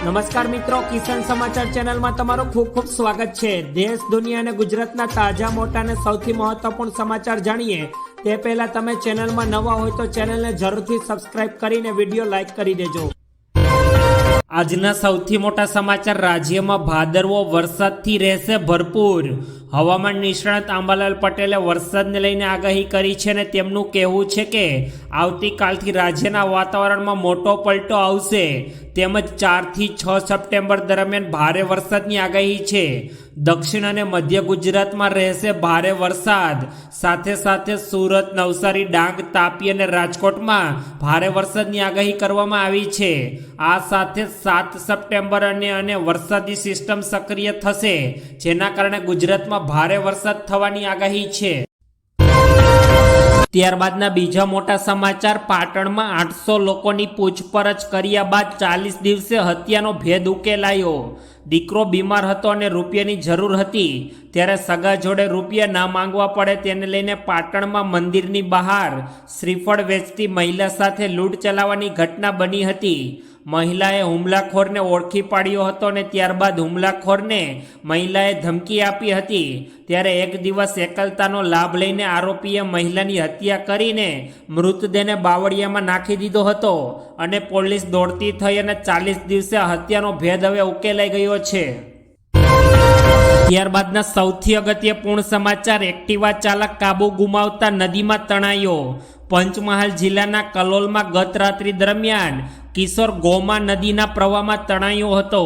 નમસ્કાર મિત્રો, કિસાન સમાચાર ચેનલમાં તમારું ખૂબ ખૂબ સ્વાગત છે। દેશ, દુનિયા અને ગુજરાતના તાજા, મોટા અને સૌથી મહત્વપૂર્ણ સમાચાર જાણીએ તે પહેલા તમે ચેનલમાં નવા હોય તો ચેનલને જરૂરથી સબસ્ક્રાઇબ કરીને વિડીયો લાઈક કરી દેજો। આજના સૌથી મોટા સમાચાર, રાજ્યમાં ભાદરવો વરસાદથી રહેશે ભરપૂર। હવામાન નિષ્ણાત અંબાલાલ પટેલે વરસાદને લઈને આગાહી કરી છે અને તેમનું કહેવું છે કે આવતીકાલથી રાજ્યના વાતાવરણમાં મોટો પલટો આવશે, તેમજ 4 થી 6 સપ્ટેમ્બર દરમિયાન ભારે વરસાદની આગાહી છે। દક્ષિણ અને મધ્ય ગુજરાતમાં રહેશે ભારે વરસાદ, સાથે સાથે સુરત, નવસારી, ડાંગ, તાપી અને રાજકોટમાં ભારે વરસાદની આગાહી કરવામાં આવી છે। આ સાથે 7 સપ્ટેમ્બર અને વરસાદી સિસ્ટમ સક્રિય થશે, જેના કારણે ગુજરાતમાં ભારે વરસાદ થવાની આગાહી છે। ત્યારબાદના બીજા મોટા સમાચાર, પાટણમાં 800 લોકોની પૂછપરછ કર્યા બાદ 40 દિવસે હત્યાનો ભેદ ઉકેલાયો। દીકરો બીમાર હતો અને રૂપિયાની જરૂર હતી, ત્યારે સગા જોડે રૂપિયા ના માંગવા પડે તેને લઈને પાટણમાં મંદિરની બહાર શ્રીફળ વેચતી મહિલા સાથે લૂંટ ચલાવવાની ઘટના બની હતી। મહિલાએ હુમલાખોરને ઓળખી પાડ્યો હતો અને ત્યારબાદ હુમલાખોરને મહિલાએ ધમકી આપી હતી। ત્યારે એક દિવસ એકલતાનો લાભ લઈને આરોપીએ મહિલાની હત્યા કરીને મૃતદેહને બાવળિયામાં નાખી દીધો હતો અને પોલીસ દોડતી થઈ અને 40 દિવસે હત્યાનો ભેદ હવે ઉકેલાઈ ગયો છે। ત્યારબાદના સૌથી અગત્યપૂર્ણ સમાચાર, એક્ટિવા ચાલક કાબુ ગુમાવતા નદીમાં તણાયો। પંચમહાલ જિલ્લાના કલોલમાં ગત રાત્રિ દરમિયાન કિશોર ગોમા નદીના પ્રવાહમાં તણાયો હતો।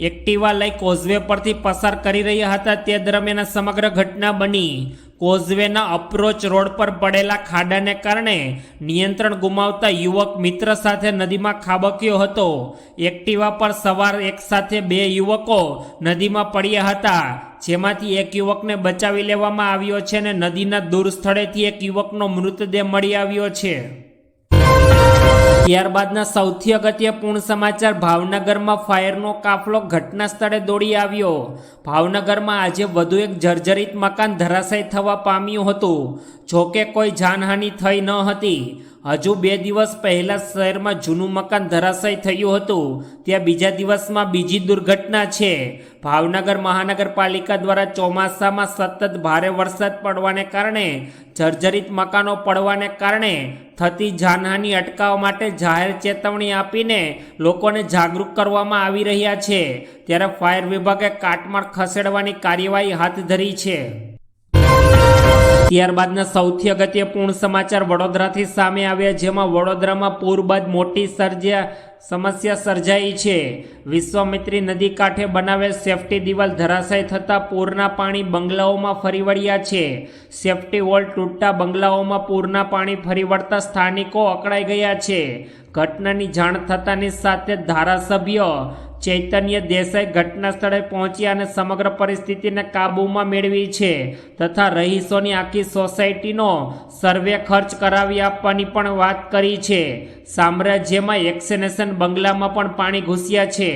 એક્ટિવા લઈ કોઝવે પરથી પસાર કરી રહ્યા હતા તે દરમિયાન સમગ્ર ઘટના બની। કોઝવેના અપ્રોચ રોડ પર પડેલા ખાડાને કારણે નિયંત્રણ ગુમાવતા યુવક મિત્ર સાથે નદીમાં ખાબક્યો હતો। એક્ટિવા પર સવાર એક સાથે 2 યુવકો નદીમાં પડ્યા હતા, જેમાંથી એક યુવકને બચાવી લેવામાં આવ્યો છે અને નદીના દૂર સ્થળેથી એક યુવકનો મૃતદેહ મળી આવ્યો છે। ત્યારબાદના સૌથી અગત્યપૂર્ણ સમાચાર, ભાવનગરમાં ફાયરનો કાફલો ઘટના સ્થળે દોડી આવ્યો। ભાવનગરમાં આજે વધુ એક જર્જરિત મકાન ધરાશાયી થવા પામ્યું હતું, જોકે કોઈ જાનહાનિ થઈ ન હતી। હજુ 2 દિવસ પહેલા શહેરમાં જૂનું મકાન ધરાશાયી થયું હતું, ત્યાં બીજા દિવસમાં બીજી દુર્ઘટના છે। ભાવનગર મહાનગરપાલિકા દ્વારા ચોમાસામાં સતત ભારે વરસાદ પડવાને કારણે જર્જરિત મકાનો પડવાને કારણે થતી જાનહાનિ અટકાવવા માટે જાહેર ચેતવણી આપીને લોકોને જાગૃત કરવામાં આવી રહ્યા છે। ત્યારે ફાયર વિભાગે કાટમાળ ખસેડવાની કાર્યવાહી હાથ ધરી છે। ત્યારબાદના સૌથી અગત્યપૂર્ણ સમાચાર વડોદરાથી સામે આવ્યા, જેમાં વડોદરામાં પૂર બાદ મોટી સમસ્યા સર્જાઈ છે। વિશ્વામિત્રી નદી કાંઠે બનાવેલ સેફટી દિવાલ ધરાશાયી થતાં પૂરના પાણી બંગલાઓમાં ફરી વળ્યા છે। સેફટી વોલ તૂટતા બંગલાઓમાં પૂરના પાણી ફરી વળતા સ્થાનિકો અકળાઈ ગયા છે। ઘટનાની જાણ થતાની સાથે ધારાસભ્ય ચૈતન્ય દેસાઈ ઘટના સ્થળે પહોંચ્યા અને સમગ્ર પરિસ્થિતિને કાબૂમાં મેળવી છે તથા રહીશોની આખી સોસાયટીનો સર્વે ખર્ચ કરાવી આપવાની પણ વાત કરી છે। સામ્રાજ્યમાં એક્સેનેશન બંગલામાં પણ પાણી ઘૂસ્યા છે।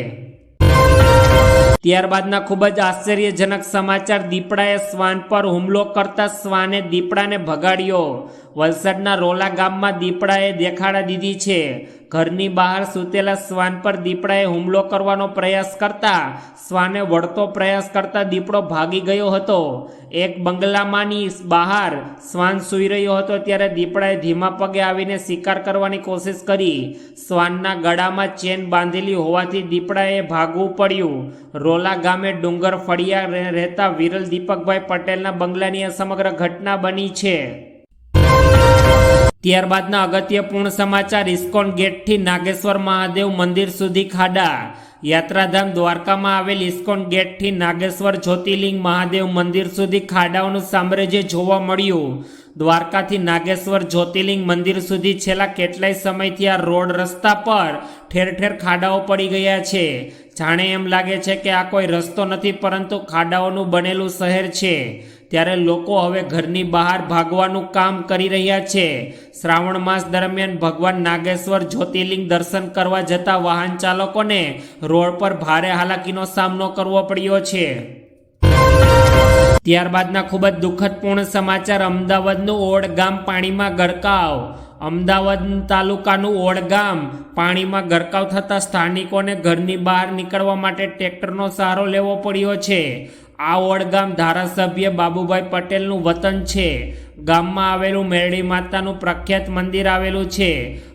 ત્યારબાદના ખૂબ જ આશ્ચર્યજનક સમાચાર, દીપડાએ શ્વાન પર હુમલો કરતા શ્વાને દીપડાને ભગાડ્યો। વલસાડના રોલા ગામમાં દીપડાએ દેખાડા દીધી છે। ઘરની બહાર સૂતેલા શ્વાન પર દીપડાએ હુમલો કરવાનો પ્રયાસ કરતા શ્વાને વળતો પ્રયાસ કરતા દીપડો ભાગી ગયો હતો। એક બંગલામાંની બહાર શ્વાન સૂઈ રહ્યો હતો, ત્યારે દીપડાએ ધીમા પગે આવીને શિકાર કરવાની કોશિશ કરી। શ્વાનના ગળામાં ચેન બાંધેલી હોવાથી દીપડાએ ભાગવું પડ્યું। રોલા ગામે ડુંગર ફળિયા રહેતા વિરલ દીપકભાઈ પટેલના બંગલાની આ સમગ્ર ઘટના બની છે। ત્યારબાદના અગત્યપૂર્ણ સમાચાર, ઇસ્કોન ગેટથી નાગેશ્વર મહાદેવ મંદિર સુધી ખાડા। યાત્રાધામ દ્વારકામાં આવેલ ઇસ્કોન ગેટથી નાગેશ્વર જ્યોતિર્લિંગ મહાદેવ મંદિર સુધી ખાડાઓનું સામ્રાજ્ય જોવા મળ્યું। દ્વારકાથી નાગેશ્વર જ્યોતિર્લિંગ મંદિર સુધી છેલ્લા કેટલાય સમયથી આ રોડ રસ્તા પર ઠેર ઠેર ખાડાઓ પડી ગયા છે। જાણે એમ લાગે છે કે આ કોઈ રસ્તો નથી, પરંતુ ખાડાઓનું બનેલું શહેર છે। ત્યારે લોકો હવે ઘરની બહાર ભાગવાનું કામ કરી રહ્યા છે। શ્રાવણ માસ દરમિયાન ભગવાન નાગેશ્વર જ્યોતિર્લિંગ દર્શન કરવા જતા વાહન ચાલકોને રોડ પર ભારે હાલાકીનો સામનો કરવો પડ્યો છે। ત્યારબાદના ખૂબ જ દુઃખદપૂર્ણ સમાચાર, અમદાવાદનું ઓડ ગામ પાણીમાં ગરકાવ। અમદાવાદ તાલુકાનું ઓડ ગામ પાણીમાં ગરકાવ થતાં સ્થાનિકોને ઘરની બહાર નીકળવા માટે ટ્રેક્ટરનો સહારો લેવો પડ્યો છે. આ ઓડ ગામ ધારાસભ્ય બાબુભાઈ પટેલનું વતન છે. ગામમાં આવેલું મેરડી માતાનું પ્રખ્યાત મંદિર આવેલું છે.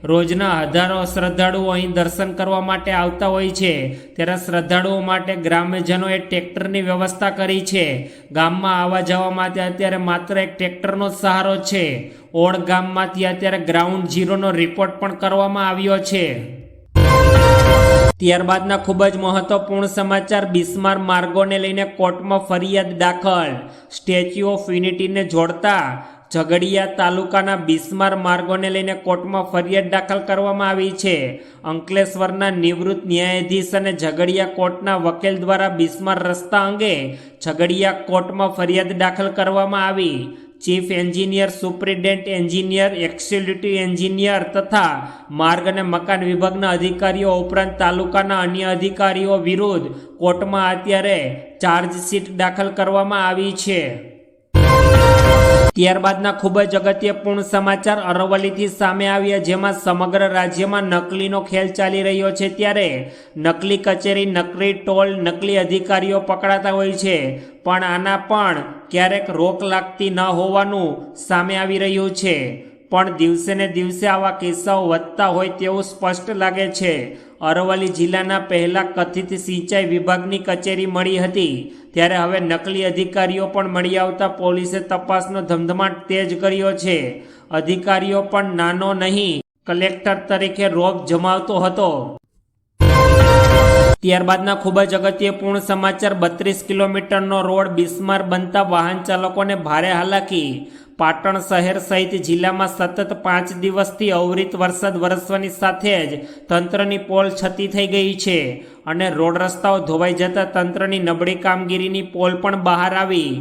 રોજના હજારો શ્રદ્ધાળુઓ અહીં દર્શન કરવા માટે આવતા હોય છે. ત્યારે શ્રદ્ધાળુઓ માટે ગ્રામ્યજનોએ ટ્રેક્ટરની વ્યવસ્થા કરી છે. ગામમાં આવવા જવા માટે અત્યારે માત્ર એક ટ્રેક્ટરનો સહારો છે. ઓડ ગામમાંથી અત્યારે ગ્રાઉન્ડ ઝીરોનો રિપોર્ટ પણ કરવામાં આવ્યો છે. ત્યારબાદના ખૂબ જ મહત્વપૂર્ણ સમાચાર. બિસ્માર માર્ગોને લઈને કોર્ટમાં ફરિયાદ દાખલ. સ્ટેચ્યુ ઓફ યુનિટીને જોડતા ઝઘડિયા તાલુકાના બિસ્માર માર્ગોને લઈને કોર્ટમાં ફરિયાદ દાખલ કરવામાં આવી છે. અંકલેશ્વરના નિવૃત્ત ન્યાયાધીશ અને ઝઘડિયા કોર્ટના વકીલ દ્વારા બિસ્માર રસ્તા અંગે ઝઘડિયા કોર્ટમાં ફરિયાદ દાખલ કરવામાં આવી. Chief engineer, superintendent engineer, executive engineer તથા માર્ગ અને મકાન વિભાગના અધિકારીઓ ઉપરાંત તાલુકાના અન્ય અધિકારીઓ વિરુદ્ધ કોર્ટમાં અત્યારે ચાર્જશીટ દાખલ કરવામાં આવી છે. ત્યારબાદના ખૂબ જ અગત્યપૂર્ણ સમાચાર અરવલ્લીથી સામે આવ્યા, જેમાં સમગ્ર રાજ્યમાં નકલીનો ખેલ ચાલી રહ્યો છે. ત્યારે નકલી કચેરી, નકલી ટોલ, નકલી અધિકારીઓ પકડાતા હોય છે, પણ આના પણ ક્યારેક રોક લાગતી ન હોવાનું સામે આવી રહ્યું છે. પણ દિવસે ને દિવસે આવા કિસ્સાઓ વધતા હોય તેવું સ્પષ્ટ લાગે છે. અરવલ્લી જિલ્લાના પહેલા કથિત સિંચાઈ વિભાગની કચેરી મળી હતી, ત્યારે હવે નકલી અધિકારીઓ પણ મળી આવતા પોલીસે તપાસનો ધમધમાટ તેજ કર્યો છે. અધિકારીઓ પણ નાનો નહીં, કલેક્ટર તરીકે રોબ જમાવતો હતો. ત્યારબાદના ખૂબ જ અગત્યપૂર્ણ સમાચાર. 32 કિલોમીટરનો રોડ બિસ્માર બનતા વાહન ચાલકોને ભારે હાલાકી. પાટણ શહેર સહિત જિલ્લામાં સતત 5 દિવસથી અવિરત વરસાદ વરસવાની સાથે જ તંત્રની પોલ છતી થઈ ગઈ છે અને રોડ રસ્તાઓ ધોવાઈ જતા તંત્રની નબળી કામગીરીની પોલ પણ બહાર આવી.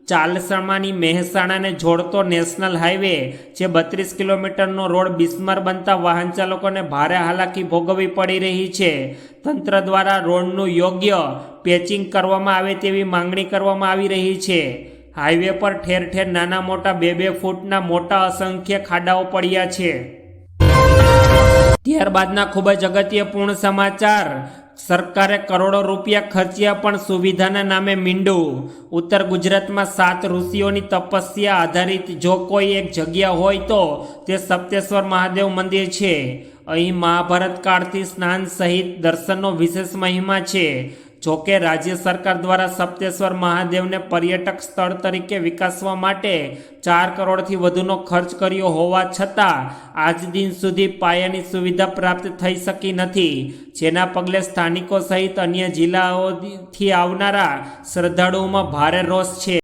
ચાલસમાની મહેસાણાને જોડતો નેશનલ હાઈવે જે 32 કિલોમીટરનો રોડ બિસ્માર બનતા વાહન ચાલકોને ભારે હાલાકી ભોગવવી પડી રહી છે. તંત્ર દ્વારા રોડનું યોગ્ય પેચિંગ કરવામાં આવે તેવી માંગણી કરવામાં આવી રહી છે. હાઈવે પર ઠેર ઠેર નાના મોટા 2-2 ફૂટના મોટા અસંખ્ય ખાડાઓ પડ્યા છે. ત્યારબાદના ખૂબ જ અગત્યપૂર્ણ સમાચાર. સરકારે કરોડો રૂપિયા ખર્ચ્યા પણ સુવિધાના નામે મીંડું. ઉત્તર ગુજરાતમાં 7 ઋષિઓની તપસ્યા આધારિત જો કોઈ એક જગ્યા હોય તો તે સપ્તેશ્વર મહાદેવ મંદિર છે. અહીં મહાભારત કાળથી સ્નાન સહિત દર્શનનો વિશેષ મહિમા છે. જોકે રાજ્ય સરકાર દ્વારા સપ્તેશ્વર મહાદેવને પર્યટક સ્થળ તરીકે વિકાસવા માટે 4 કરોડથી વધુનો ખર્ચ કર્યો હોવા છતાં આજ દિન સુધી પાયાની સુવિધા પ્રાપ્ત થઈ શકી નથી, જેના પગલે સ્થાનિકો સહિત અન્ય જિલ્લાઓથી આવનારા શ્રદ્ધાળુઓમાં ભારે રોષ છે.